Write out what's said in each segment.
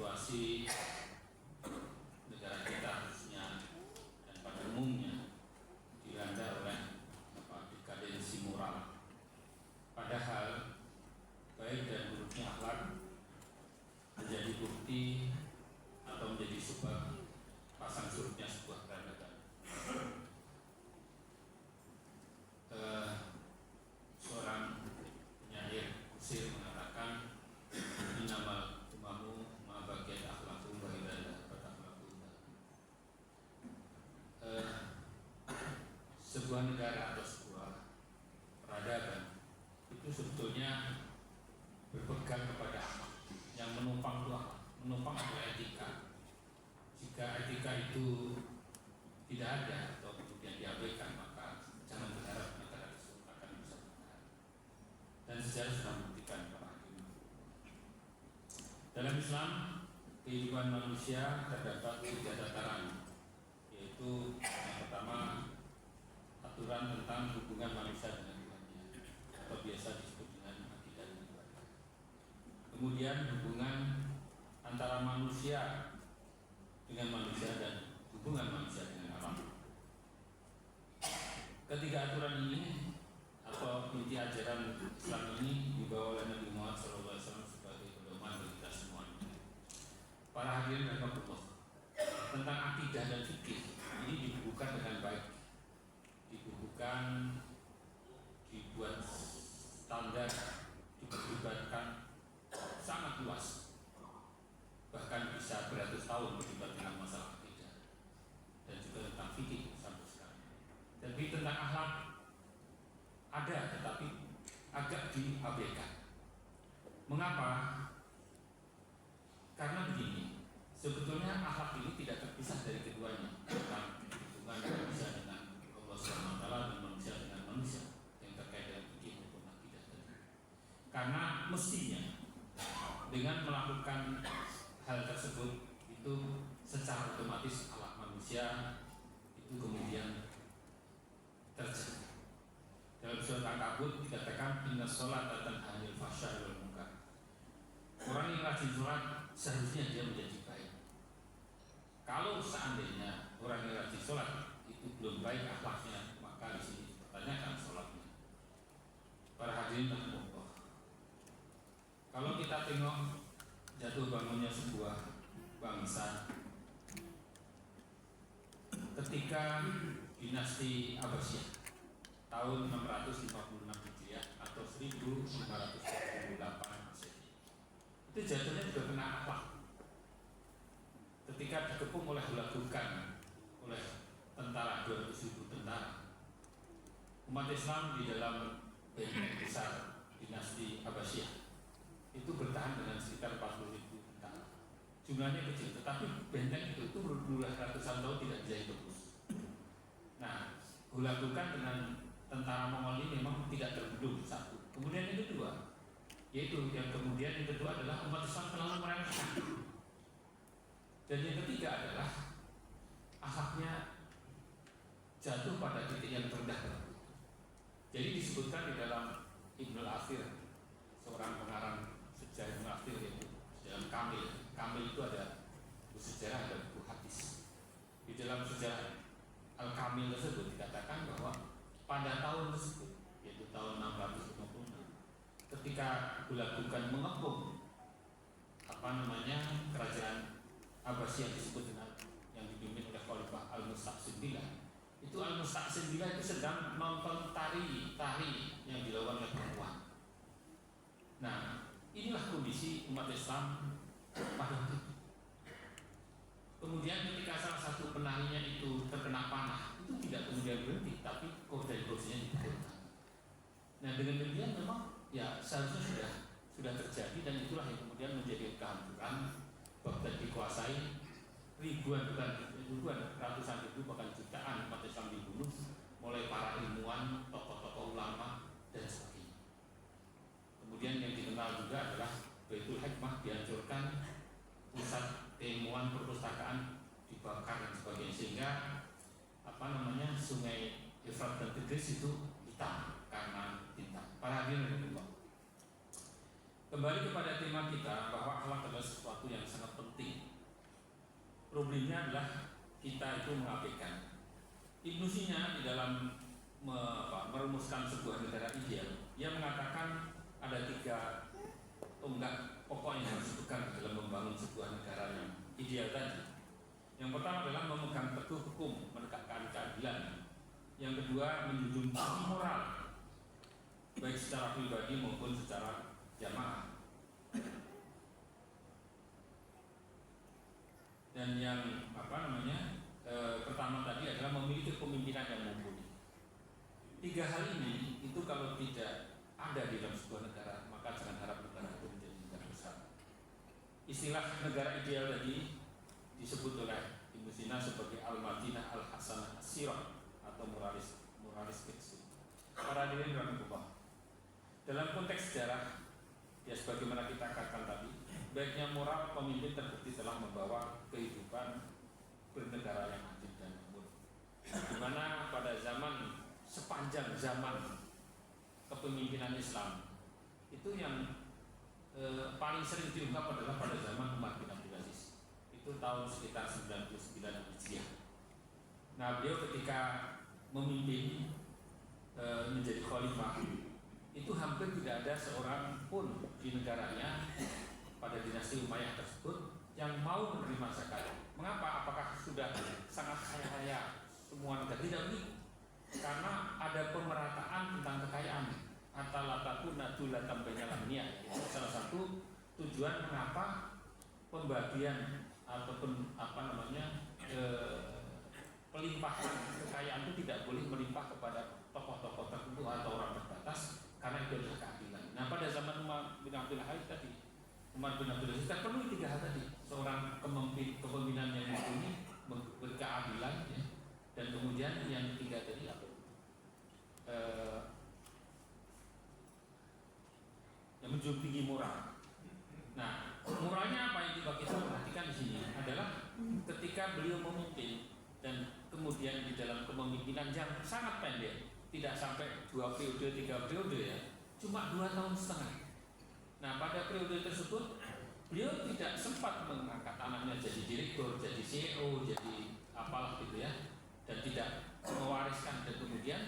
situasi negara kita khususnya dan pada umumnya dilanda oleh dekadensi moral. Padahal baik dan buruknya akhlak menjadi bukti atau menjadi sebab pasang surutnya sebuah peradaban. Seorang penyair Kusir mengatakan, innamal umamu ma bagian akhlaku wa idalah pada akhlaku. Sebuah negara atau sebuah peradaban itu sebetulnya berpegang kepada akhlak. Yang menumpang itu akhlak, menumpang adalah etika. Jika etika itu tidak ada atau kemudian diabaikan, maka jangan berharap negara tersebut akan bisa bertahan. Dan sejarah sudah membuktikan para hakim. Dalam Islam, kehidupan manusia terdapat 3 tataran, yaitu yang pertama aturan tentang hubungan manusia dengan Tuhannya, atau biasa disebut dengan akidah dan ibadah. Kemudian hubungan antara manusia dengan manusia dan hubungan manusia dengan alam. Ketiga aturan ini atau inti ajaran Islam ini dibawa oleh Nabi Muhammad SAW sebagai pedoman bagi kita semua. Para hadirin rahimakumullah, tentang akidah dan fikih ini dibukukan dengan baik, dibukukan, dibuat standar, diperdebatkan sangat luas, bahkan bisa beratus tahun berdebat tentang masalah akidah dan juga tentang fikih sampai sekarang. Tapi tentang akhlak ada, tetapi agak diabaikan. Mengapa? Karena begini, sebetulnya akhlak ini tidak terpisah dari keduanya, tentang hubungan manusia dengan Allah SWT dan manusia dengan manusia yang terkait dengan fikih maupun akidah tadi. Karena mestinya dengan melakukan hal tersebut itu secara otomatis akhlak manusia itu kemudian terjaga. Dalam surat Al-Ankabut dikatakan inna sholata tanha 'anil fahsya'i wal munkar. Orang yang rajin sholat seharusnya dia menjadi baik. Kalau seandainya orang yang rajin sholat itu belum baik akhlaknya, maka di sini dipertanyakan sholatnya. Para hadirin rahimakumullah, kalau kita tengok jatuh bangunnya sebuah bangsa ketika dinasti Abbasiyah tahun 656 Hijriah atau 1528 Masehi, itu jatuhnya juga kena akhlak. Ketika dikepung oleh Hulagukan, oleh tentara 200.000 tentara, umat Islam di dalam benteng besar dinasti Abbasiyah itu bertahan dengan sekitar 40.000 tentara. Jumlahnya kecil, tetapi benteng itu berulang ratusan tahun tidak bisa ditebus. Nah, Hulagukan dengan tentara Mongol ini memang tidak terbendung satu. Kemudian yang kedua, yang kedua adalah umat Islam terlalu meremehkan. Dan yang ketiga adalah akhlaknya jatuh pada titik yang terendah. Jadi disebutkan di dalam Ibnul Athir, seorang pengarang sejarah Ibnul Athir, yaitu dalam Kamil itu ada buku sejarah, ada buku hadis. Di dalam sejarah Al-Kamil tersebut dikatakan bahwa pada tahun tersebut, yaitu tahun 656, ketika Hulagukan mengepung kerajaan Abbasiyah yang disebut dengan yang dipimpin oleh Khalifah Al-Musta'sim Billah, itu Al-Musta'sim Billah itu sedang nonton tari yang dilakukan oleh perempuan. Nah, inilah kondisi umat Islam pada waktu itu. Kemudian ketika salah satu penarinya itu terkena panah, itu tidak kemudian berhenti, tapi dari kursinya diturunkan. Nah, dengan demikian memang ya seharusnya sudah terjadi, dan itulah yang kemudian menjadi kehancuran. Baghdad dikuasai, ratusan ribu bahkan jutaan umat Islam dibunuh, mulai para ilmuwan, tokoh-tokoh ulama dan sebagainya. Kemudian yang dikenal juga adalah Baitul Hikmah dihancurkan, pusat keilmuan perpustakaan dibakar dan sebagainya, sehingga sungai Efrat dan Tigris itu hitam karena tinta. Para hadirin, Kembali kepada tema kita bahwa akhlak adalah sesuatu yang sangat penting. Problemnya adalah kita itu mengabaikan. Ibnu Sina di dalam merumuskan sebuah negara ideal, dia mengatakan ada 3 tonggak pokok yang harus dipegang dalam membangun sebuah negara yang ideal tadi. Yang pertama adalah memegang teguh hukum, menegakkan keadilan. Yang kedua, menjunjung tinggi moral, baik secara pribadi maupun secara jamaah. Dan yang pertama tadi adalah memiliki pemimpinan yang mumpuni. 3 hal ini itu kalau tidak ada di dalam sebuah negara, maka jangan harap negara itu menjadi negara besar. Istilah negara ideal tadi disebut oleh Ibnu Sina sebagai al-Madinah al-Hasanah as-Sirah atau moralis kecil. Para hadirin rahimahullah. Dalam konteks sejarah, ya sebagaimana kita katakan tadi, baiknya moral pemimpin terbukti telah membawa kehidupan bernegara yang adil dan makmur. Di mana pada sepanjang zaman kepemimpinan Islam itu yang paling sering diungkap adalah pada zaman Umar bin Abdul Aziz. Itu tahun sekitar 99 Hijriah. Nah, beliau ketika memimpin menjadi khalifah, itu hampir tidak ada seorang pun di negaranya pada dinasti Umayyah tersebut yang mau menerima zakat. Mengapa? Apakah sudah sangat kaya raya semua negara? Tidak begitu. Karena ada pemerataan tentang kekayaan. Atalataku nadulatan bainal-agniya. Salah satu tujuan mengapa pembagian ataupun pelimpahan kekayaan itu tidak boleh melimpah kepada tokoh-tokoh tertentu atau orang terbatas, karena itu adalah keadilan. Nah, pada zaman Umar bin Abdul Aziz terpenuhi 3 hal tadi. Seorang kepemimpinan yang mumpuni, berkeadilan, ya. Dan kemudian yang ketiga tadi yang menjunjung tinggi moral. Nah, moralnya apa yang coba kita perhatikan di sini adalah ketika beliau memimpin dan kemudian di dalam kepemimpinan yang sangat pendek, tidak sampai 2 periode, 3 periode, ya, cuma 2 tahun setengah. Nah, pada periode tersebut beliau tidak sempat mengangkat anaknya jadi direktur, jadi CEO, jadi apalah gitu ya, dan tidak mewariskan. Dan kemudian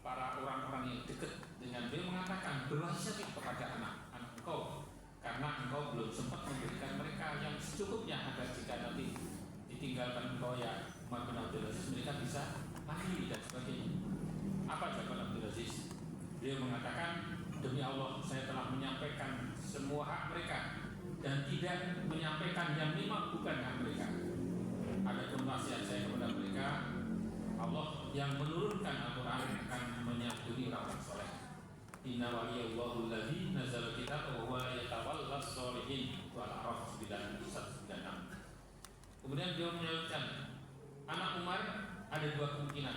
para orang-orang yang dekat dengan beliau mengatakan, berwasiat kepada anak-anak engkau, karena engkau belum sempat memberikan mereka yang secukupnya, agar jika nanti ditinggalkan engkau ya Umar bin Abdul Aziz, mereka bisa mandiri dan sebagainya. Apa jawaban Abdul Aziz? Beliau mengatakan, demi Allah saya telah menyampaikan semua hak mereka dan tidak menyampaikan yang memang bukan hak mereka. Adapun wasiat saya kepada mereka, Allah yang menurunkan Al-Quran akan menyantuni orang-orang soleh. Inna waliyallahu alladzi nazzala kitaba wa huwa yatawallas sholihin. Itu Al-A'raf 9196. Kemudian beliau menyebutkan, anak Umar ada 2 kemungkinan.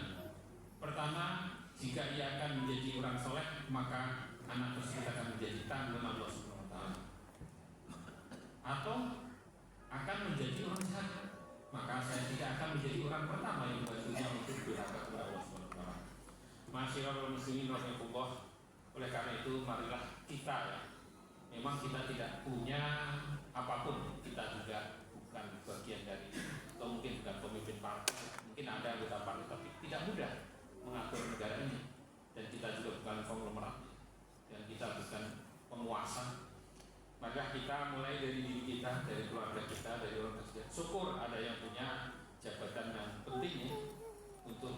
Pertama, jika ia akan menjadi orang soleh, maka anak tersebut akan menjadi tanggungan Allah Subhanahu wa Ta'ala. Atau akan menjadi orang jahat, maka saya tidak akan menjadi orang pertama yang membantunya untuk durhaka kepada Allah Subhanahu wa Ta'ala. Masyiral muslimin rahimahullah. Oleh karena itu, marilah kita, ya, memang kita tidak punya apapun, kita juga bukan bagian dari, atau mungkin bukan pemimpin partai, mungkin ada anggota partai, tapi tidak mudah mengatur negara ini. Dan kita juga bukan konglomerat, dan kita bukan penguasa. Maka kita mulai dari diri kita, dari keluarga kita, dari orang tersebut. Syukur ada yang punya jabatan yang penting, ya, untuk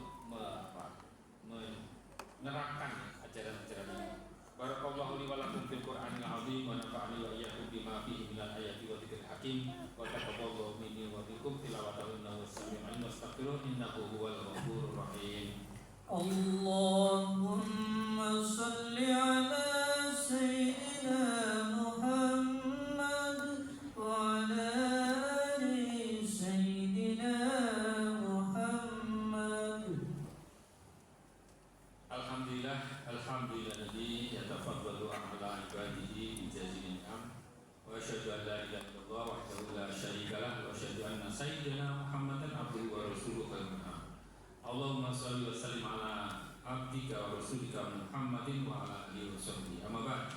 menerapkan ajaran-ajaran ini. Barakallahu li wa lakum fil Qur'anil 'azim wa nafa'ani wa iyyakum bima fihi minal ayati wa dzikril hakim. Wa taqabbalallahu minni wa minkum tilawatahu innahu as-sami'ul 'alim wastaghfiruhu innahu huwal ghafurur rahim. Allahumma shalli ala sayyidina Muhammad wa ala ali sayyidina Muhammad. Alhamdulillah yatafaddalu ala ibadihi bijazil ni'am. Wa asyhadu an la ilaha illallah wahdahu la syarika lah wa asyhadu anna sayyidina Muhammadan abduhu wa rasuluhu khairun. Allahumma shalli wa sallim ala abdika wa rasulika Muhammadin wa ala alihi wa sahbihi. Amma ba'd.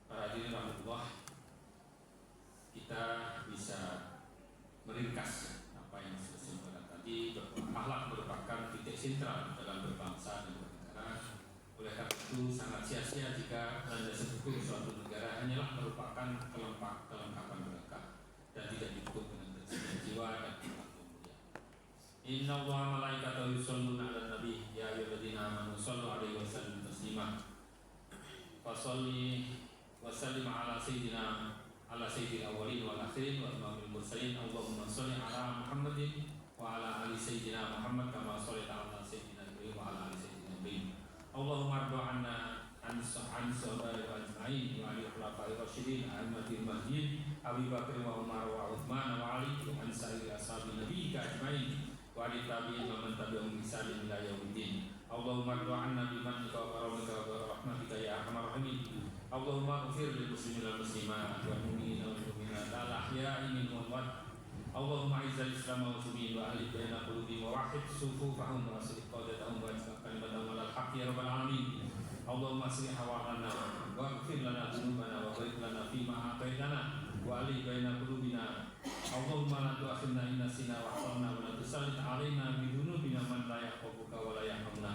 Para meringkas apa yang sudah saya sampaikan tadi, bahwa akhlak merupakan titik sentral dalam berbangsa dan bernegara. Oleh karena itu sangat sia-sia jika landasan hukum suatu negara hanyalah merupakan kelengkapan belaka dan tidak didukung dengan kebersihan jiwa dan akhlak yang mulia. Inna Allaha malaikatahu yusholluna 'alan nabi ya ayyuhalladzina amanu shollu 'alaihi wa sallimu taslima. Fasholli wa sallim ala sayyidil awwalin wal akhirin wa imamil mursalin. Allahumma sholli ala Muhammadin wa ala ali sayyidina Muhammad kama shallaita ala sayyidina Ibrahim wa ala ali sayyidina Ibrahim. Allahumma arda anna an sahabati wa ajma'in wa ali khulafai rasyidin a'immatil mahdiyyin Abi Bakr wa Umar wa Uthman wa Ali wa an sa'iri ashabi nabiyyika ajma'in wa ali tabi'in wa man tabi'ahum bi ihsan ila yaumiddin. Allahumma arda anna bi mannika wa karamika wa rahmatika ya arhamar rahimin. Allahumma ighfir lil muslimin wal muslimat wal mu'minina wal mu'minat al ahya'i minhum wal amwat. Allahumma izzil Islam wal muslimin wa alif baina qulubihim wa wahhid sufufahum wa aslih qadatahum wa ajma'il kalimatahum ala al-haqqi ya rabbal alamin. Allahumma aslih hawalana wa ighfir lana dhunubana wa barik lana fi ma a'taitana wa alif baina qulubina. Allahumma la tu'akhidna in nasina wa akhtana wa la tusallit alaina bi dhunubina man la yakhaffuka wa la yarhamna.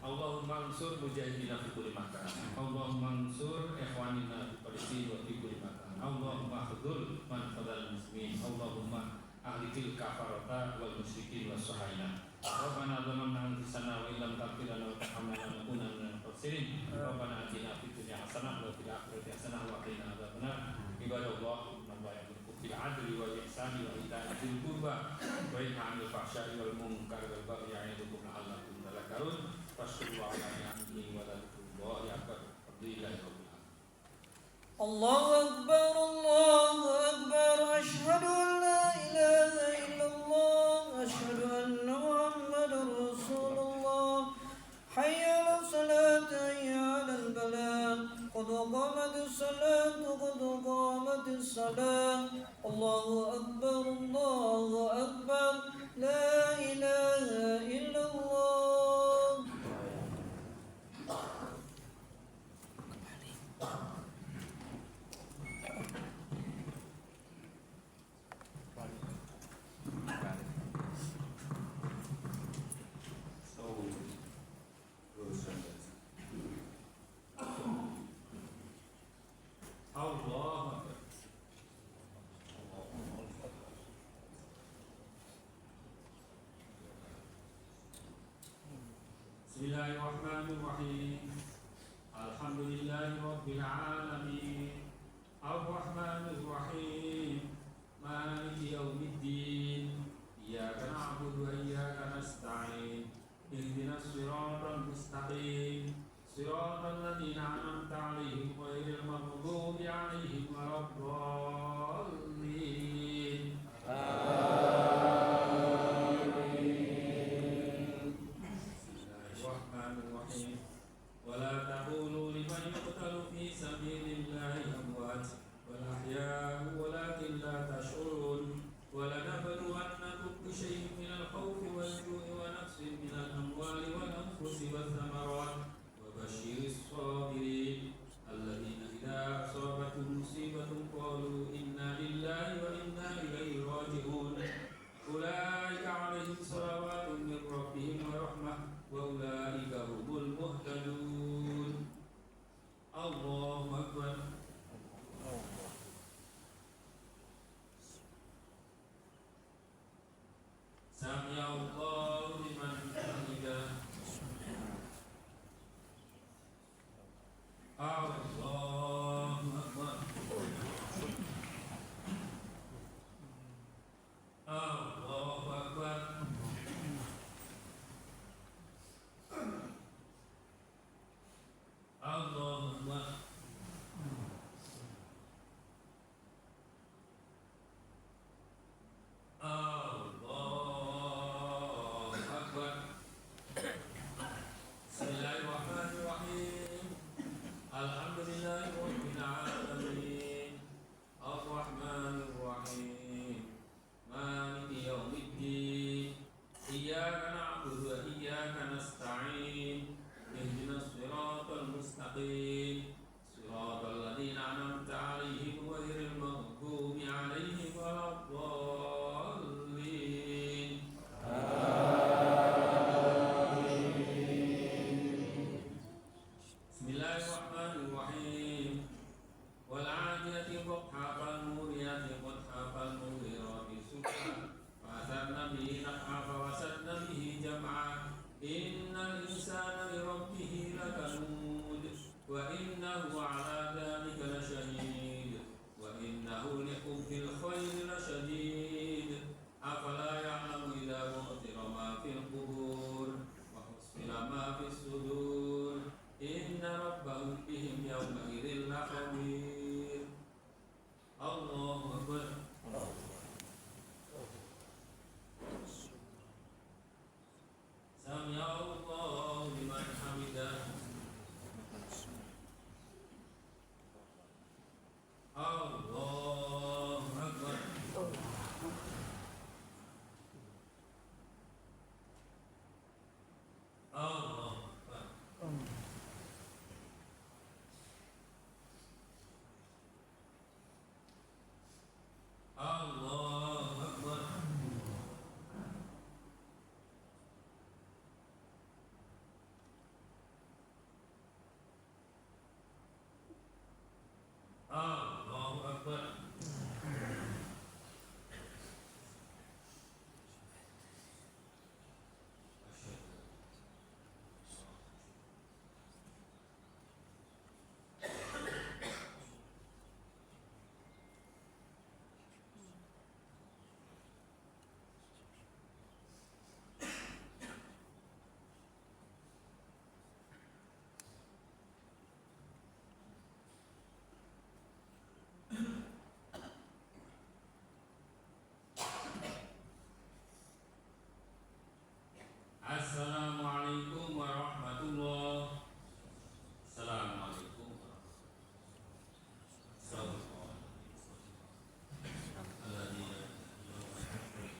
Allahumma ansur mujahidina fi kulli makan. Allahumma ansur ikhwanina fi Palestina wa fi kulli makan. Allahumma khudul man khadal muslimin. Allahumma ahlikil kafarata wal musyrikin was suhaina. Rabbana zalamna anfusana wa illam taghfir lana wa tarhamna lanakunanna minal khasirin. Rabbana atina fid dunya hasanah wa fil akhirati hasanah wa qina adzabannar. Ibadallah, innallaha ya'muru bil 'adli wal ihsani wa ita'i dzil qurba wa yanha 'anil fahsya'i wal munkari wal baghi ya'idukum la'allakum tadhakkarun. Fashkurullah ala ni'amihi wa la dzikrullahi akbar. Alhamdulillahi rabbil alamin. Allahu Akbar, Allahu Akbar. Asyhadu an la ilaha illallah, asyhadu anna Muhammadar Rasulullah. Hayya 'alas salat, hayya 'alal falah. Qad qamatis salat, qad qamatis salat. Allahu Akbar, Allahu Akbar. La ilaha illallah. Bismillahirrahmanirrahim. Alhamdulillahi rabbil alamin. Ar-Rahmanir Rahim. Maliki yaumiddin. Iyyaka na'budu wa iyyaka nasta'in. Ihdinas siratal mustaqim. Siratal ladzina an'amta 'alaihim ghairil maghdubi 'alaihim waladdallin. ولا تقولوا لمن يقتل في سبيل الله أموات بل أحياء ولكن لا تشعرون ولنبلونكم بشيء من الخوف والجوع ونقص من الأموال والأنفس والثمرات وبشر الصابرين الذين إذا أصابتهم مصيبة قالوا إنا لله وإنا إليه راجعون أولئك عليهم صلوات من ربهم ورحمة وأولئك هم المهتدون. الله أكبر. سمع الله لمن حمده. الله أكبر. الله أكبر. Allahumma Allahu Akbar. Bismillahirrahmanirrahim. Alhamdulillahirabbil alamin.